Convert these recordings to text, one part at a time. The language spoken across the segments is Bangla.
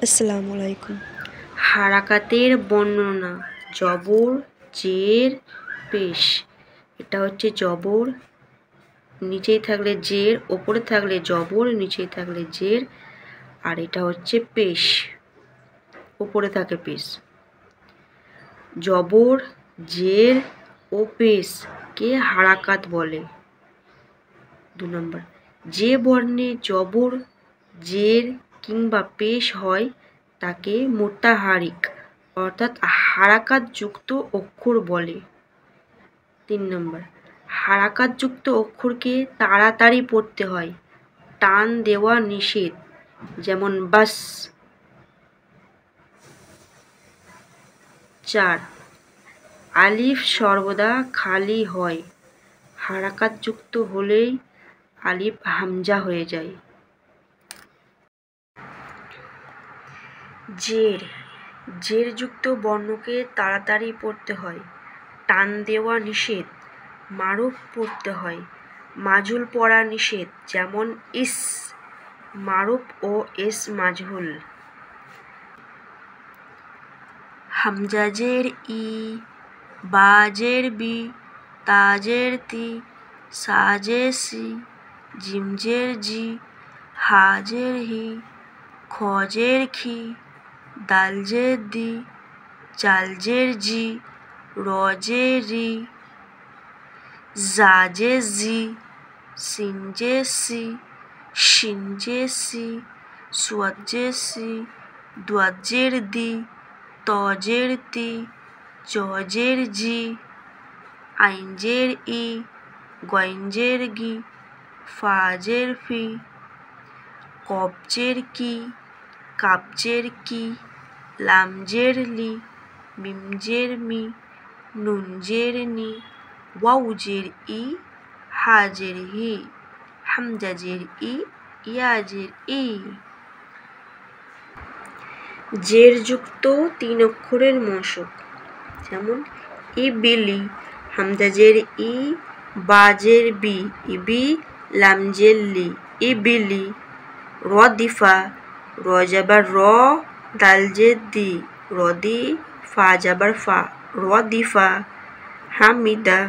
আসসালামু আলাইকুম। হারাকাতের বর্ণনা জবর, জের, পেশ। এটা হচ্ছে জবর, নিচেই থাকলে জের, ওপরে থাকলে জবর, নিচেই থাকলে জের। আর এটা হচ্ছে পেশ, ওপরে থাকে পেশ। জবর, জের ও পেশ কে হারাকাত বলে। 2 নম্বর, যে বর্ণে জবর, জের কিংবা পেশ হয় তাকে মুতাহারিক অর্থাৎ হারাকাতযুক্ত অক্ষর বলে। 3 নম্বর, হারাকাতযুক্ত অক্ষরকে তাড়াতাড়ি পড়তে হয়, টান দেওয়া নিষেধ, যেমন বাস। 4, আলিফ সর্বদা খালি হয়, হারাকাতযুক্ত হলেই আলিফ হামজা হয়ে যায়। জের, জেরযুক্ত বর্ণকে তাড়াতাড়ি পড়তে হয়, টান দেওয়া নিষেধ, মারুফ পড়তে হয়, মাজহুল পড়া নিষেধ, যেমন ইস, মারুফ ও এস মাজহুল। হামজাজের ই, বাজের বি, তাজের তি, সাজের সি, জিমজের জি, হাজের হি, খজের খি, দালজের দি, জালজের জি, রজের রি, জাজের জি, সিনজের সি, শিনজের সি, সুয়াজের সি, দুয়াজের দি, তজের তি, জজের জি, আইনজের ই, গইনজের গি, ফাজের ফি, কবজের কি, কাবজের কি, লামজের লি, মিমজের মি, নুনজের নি, ওয়াউজের ই, হাজের হি, হামজাজের ই, ইয়াজের ই। জেরযুক্ত 3 অক্ষরের মশক, যেমন ইবিলি, হামজাজের ই, বাজের বি, ইবি, লামজের লি, ইবিলি। রদিফা, র যাবার র, দালজের দি, রদি, ফা যাবার ফা, রদিফা। হামিদা,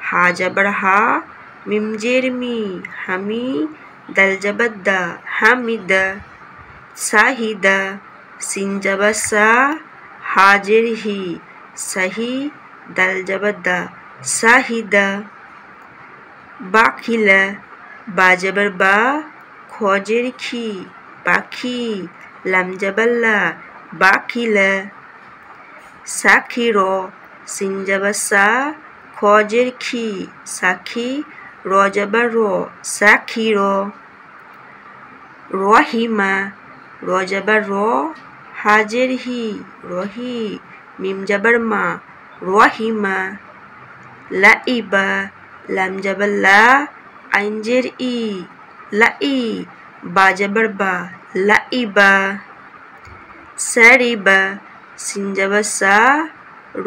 হা যাবার হা, মিমজের মি, হামি, দাল যাবার দা, হামিদা। সাহিদা, সিন যাবার সা, হাজের হি, সাহি, দাল যাবার দা, সাহিদা। বাখিলা, বা যাবার বা, খজের খি, পাখি, লাম যাবার লা, বাখিলা। সাখির, সিন যাবার সা, খজের খি, সাখি, র যাবার র, সাখির। রহিমা, র যাবার র, হাজের হি, রহি, মিম যাবার মা, রহিমা। লাইবা, লাম যাবার লা, আইনজের ই, লাই, বা যাবার বা, লাইবা। সারিবা, সিন যাবার সা,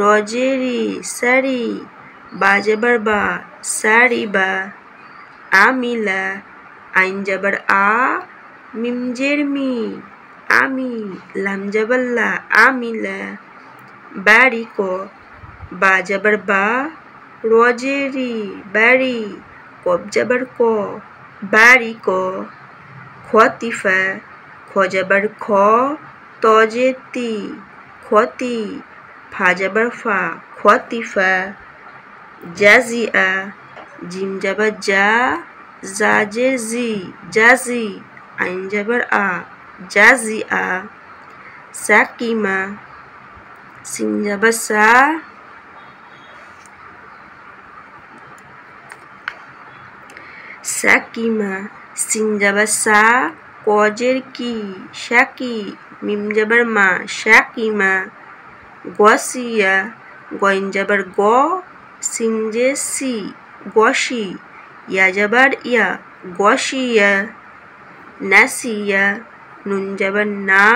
রজের ই, সারি, বা যাবার বা, সারিবা। আমিলা, আইন যাবার আ, মিমজের মি, আমি, লাম যাবার লা, আমিলা। বারিক, বা যাবার বা, রজের ই, বারি, কব যাবার ক, বারিক। খতিফা, খ যাবার খ, তজের তি, খতি, ফা যাবার ফা, খতিফা। জাজিয়া, জিম যাবার যা, জাজের জি, জাজি, আইন যাবার আ, জাজিয়া। সাকিমা, সিন যাবার সা, সাকিমা, সিন যাবার সা, কজের কি, শাকি, মিম যাবার মা, শাকিমা। গসিয়া, গইন যাবার গ, সিনজে সি, গসি, ইয়া যাবার ইয়া, গসিয়া। নাসিয়া, নুন যাবার না,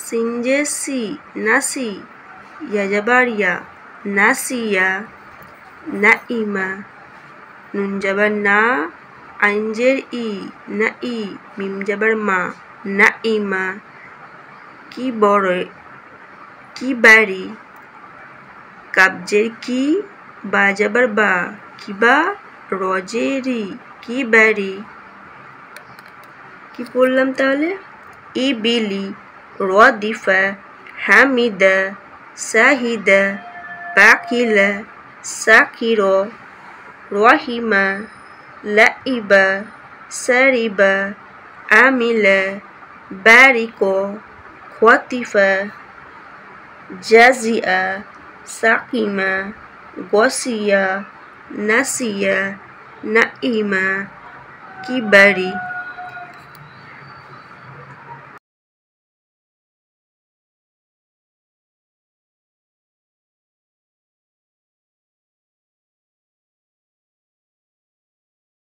সিনজে সি, নাসি, ইয়া যাবার ইয়া, নাসিয়া। নাইমা, নুন যাবার না, আইনজের ই, নাই, মিম যাবার মা, নাইমা। কিবারি, কাবজের কি, বা যাবার বা, কিবা, রজেরি, কিবারি। কি পড়লাম তাহলে? ইবিলি, রদিফা, হামিদা, সাহিদা, বাকিলা, সাকির, রহিমা, লাইবা, সারিবা, আমিলা, বারিক, খতিফা, জাজিয়া, সাকিমা, গসিয়া, নাসিয়া, নাইমা, কিবারি।